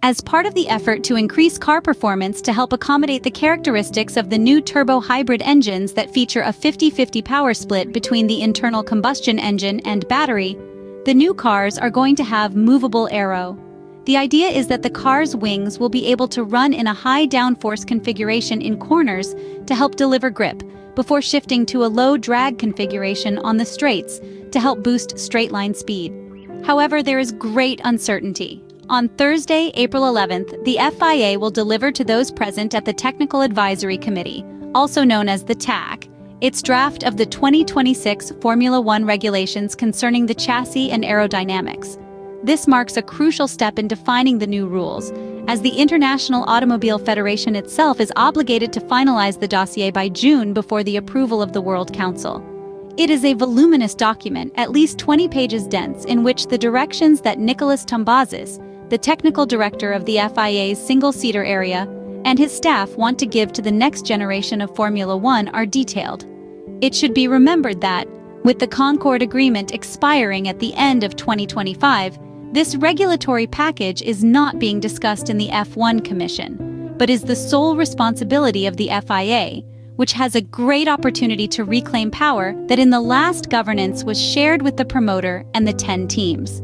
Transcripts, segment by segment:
As part of the effort to increase car performance to help accommodate the characteristics of the new turbo hybrid engines that feature a 50-50 power split between the internal combustion engine and battery, the new cars are going to have movable aero. The idea is that the car's wings will be able to run in a high downforce configuration in corners to help deliver grip, before shifting to a low drag configuration on the straights to help boost straight-line speed. However, there is great uncertainty. On Thursday, April 11th, the FIA will deliver to those present at the Technical Advisory Committee, also known as the TAC, its draft of the 2026 Formula One regulations concerning the chassis and aerodynamics. This marks a crucial step in defining the new rules, as the International Automobile Federation itself is obligated to finalize the dossier by June before the approval of the World Council. It is a voluminous document, at least 20 pages dense, in which the directions that Nicholas Tombazis, the technical director of the FIA's single-seater area, and his staff want to give to the next generation of Formula One are detailed. It should be remembered that, with the Concord Agreement expiring at the end of 2025, this regulatory package is not being discussed in the F1 Commission, but is the sole responsibility of the FIA, which has a great opportunity to reclaim power that in the last governance was shared with the promoter and the 10 teams.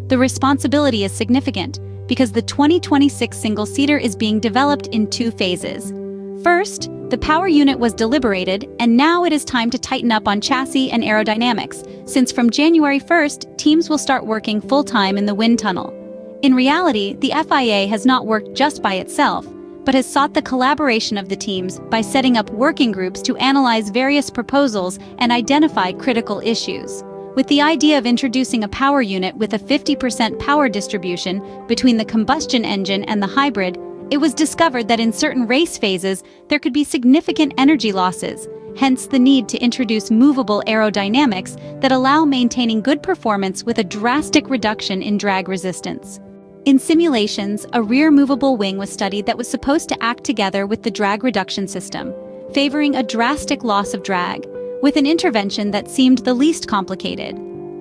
The responsibility is significant because the 2026 single-seater is being developed in 2 phases. First, the power unit was deliberated, and now it is time to tighten up on chassis and aerodynamics, since from January 1st, teams will start working full-time in the wind tunnel. In reality, the FIA has not worked just by itself, but has sought the collaboration of the teams by setting up working groups to analyze various proposals and identify critical issues. With the idea of introducing a power unit with a 50% power distribution between the combustion engine and the hybrid, it was discovered that in certain race phases there could be significant energy losses, hence the need to introduce movable aerodynamics that allow maintaining good performance with a drastic reduction in drag resistance. In simulations, a rear movable wing was studied that was supposed to act together with the drag reduction system, favoring a drastic loss of drag, with an intervention that seemed the least complicated.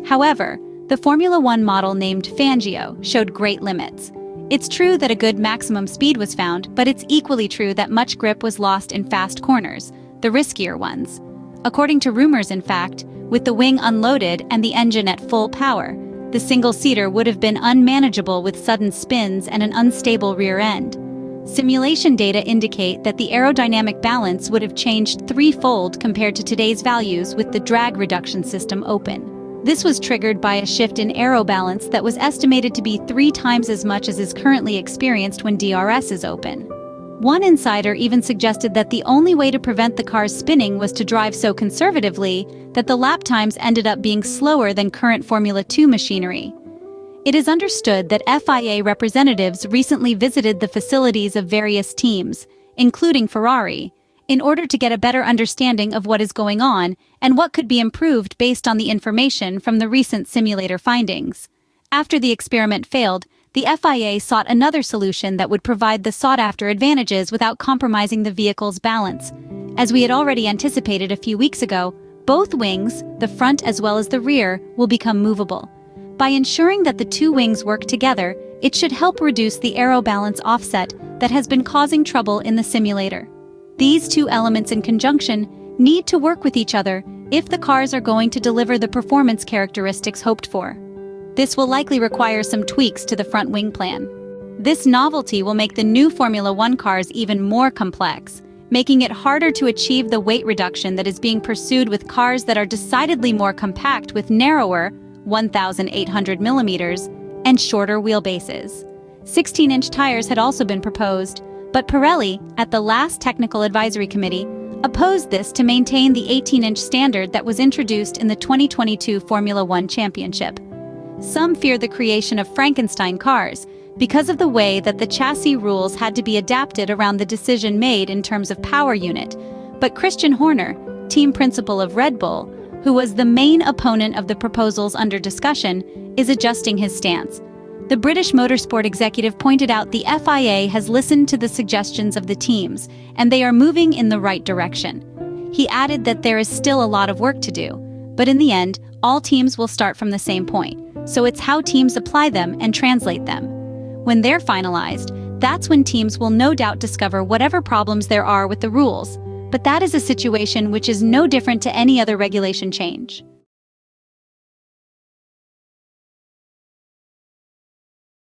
However, the Formula One model named Fangio showed great limits. It's true that a good maximum speed was found, but it's equally true that much grip was lost in fast corners, the riskier ones. According to rumors, in fact, with the wing unloaded and the engine at full power, the single-seater would have been unmanageable with sudden spins and an unstable rear end. Simulation data indicate that the aerodynamic balance would have changed threefold compared to today's values with the drag reduction system open. This was triggered by a shift in aero balance that was estimated to be 3 times as much as is currently experienced when DRS is open. One insider even suggested that the only way to prevent the cars spinning was to drive so conservatively that the lap times ended up being slower than current Formula 2 machinery. It is understood that FIA representatives recently visited the facilities of various teams, including Ferrari, in order to get a better understanding of what is going on and what could be improved based on the information from the recent simulator findings. After the experiment failed, the FIA sought another solution that would provide the sought-after advantages without compromising the vehicle's balance. As we had already anticipated a few weeks ago, both wings, the front as well as the rear, will become movable. By ensuring that the 2 wings work together, it should help reduce the aero balance offset that has been causing trouble in the simulator. These 2 elements in conjunction need to work with each other if the cars are going to deliver the performance characteristics hoped for. This will likely require some tweaks to the front wing plan. This novelty will make the new Formula One cars even more complex, making it harder to achieve the weight reduction that is being pursued with cars that are decidedly more compact with narrower 1,800 millimeters and shorter wheelbases. 16-inch tires had also been proposed, but Pirelli, at the last Technical Advisory Committee, opposed this to maintain the 18-inch standard that was introduced in the 2022 Formula One Championship. Some fear the creation of Frankenstein cars because of the way that the chassis rules had to be adapted around the decision made in terms of power unit, but Christian Horner, team principal of Red Bull, who was the main opponent of the proposals under discussion, is adjusting his stance. The British motorsport executive pointed out the FIA has listened to the suggestions of the teams, and they are moving in the right direction. He added that there is still a lot of work to do, but in the end, all teams will start from the same point, so it's how teams apply them and translate them. When they're finalized, that's when teams will no doubt discover whatever problems there are with the rules, but that is a situation which is no different to any other regulation change.